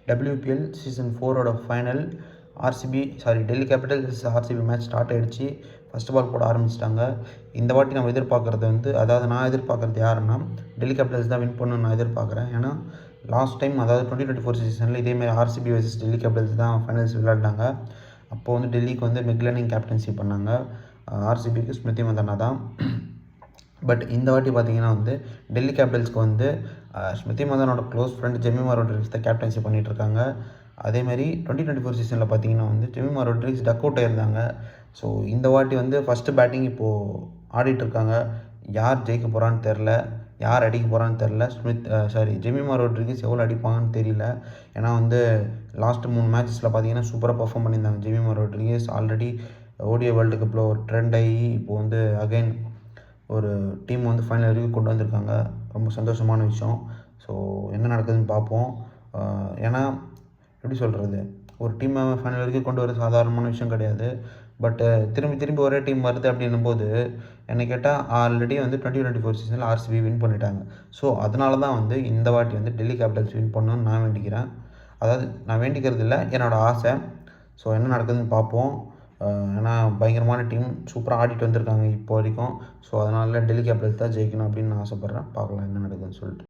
WPL season 4ஓட final Delhi Capitals RCB match start ஆகிடுச்சு. First ball போட ஆரம்பிச்சிட்டாங்க. இந்த வாட்டி நம்ம எதிர்பார்க்குறது நான் எதிர்பார்க்குறது யாருன்னா டெல்லி கேபிட்டல்ஸ் தான் வின் பண்ணணும்னு நான் எதிர்பார்க்குறேன். ஏன்னா லாஸ்ட் டைம் 2024 சீசனில் இதேமாதிரி ஆர்சிபி வர்சஸ் டெல்லி கேபிட்டல்ஸ் தான் ஃபைனல்ஸ் விளையாடினாங்க. அப்போது டெல்லிக்கு மெக்லனிங் கேப்டன்சி பண்ணாங்க, ஆர்சிபிக்கு ஸ்மிருதி மந்தனா தான். பட் இந்த வாட்டி பார்த்தீங்கன்னா டெல்லி கேபிட்டல்ஸ்க்கு ஸ்மிருதி மந்தனோட க்ளோஸ் ஃப்ரெண்ட் ஜெமிமா ரோட்ரிக்ஸ் தான் கேப்டன்சி பண்ணிகிட்ருக்காங்க. அதேமாதிரி 2024 சீசனில் பார்த்தீங்கன்னா ஜெமிமா ரோட்ரிக்ஸ் டக் அவுட் ஆயிருந்தாங்க. ஸோ இந்த வாட்டி ஃபஸ்ட்டு பேட்டிங் இப்போது ஆடிட்டுருக்காங்க. யார் ஜெயிக்க போகிறான்னு தெரில, யார் அடிக்க போகிறான்னு தெரில. ஜெமிமா ரோட்ரிக்ஸ் எவ்வளோ அடிப்பாங்கன்னு தெரியல. ஏன்னா லாஸ்ட்டு 3 மேட்சஸில் பார்த்தீங்கன்னா சூப்பராக பர்ஃபார்ம் பண்ணியிருந்தாங்க Jemimah Rodrigues. Already ODI world கப்பில் ஒரு ட்ரெண்ட் ஆகி இப்போது அகைன் ஒரு டீம் ஃபைனல் வரைக்கும் கொண்டு வந்திருக்காங்க. ரொம்ப சந்தோஷமான விஷயம். ஸோ என்ன நடக்குதுன்னு பார்ப்போம். ஏன்னா எப்படி சொல்கிறது, ஒரு டீமை ஃபைனல் வரைக்கும் கொண்டு வர சாதாரணமான விஷயம் கிடையாது. பட்டு திரும்பி ஒரே டீம் வருது அப்படின்னும்போது என்னை கேட்டால் ஆல்ரெடி 2024 சீசனில் ஆர்சிபி வின் பண்ணிட்டாங்க. ஸோ அதனால தான் இந்த வாட்டி டெல்லி கேபிட்டல்ஸ் வின் பண்ணணும்னு நான் வேண்டிக்கிறேன். அதாவது நான் வேண்டிக்கிறது இல்லை, என்னோடய ஆசை. ஸோ என்ன நடக்குதுன்னு பார்ப்போம். ஏன்னா பயங்கரமான டீம், சூப்பராக ஆடிட்டு வந்திருக்காங்க இப்போ வரைக்கும். ஸோ அதனால் டெல்லி கேபிட்டல்ஸ் தான் ஜெயிக்கணும் அப்படின்னு நான் ஆசைப்பட்றேன். பார்க்கலாம் என்ன நடக்குதுன்னு சொல்லிட்டு.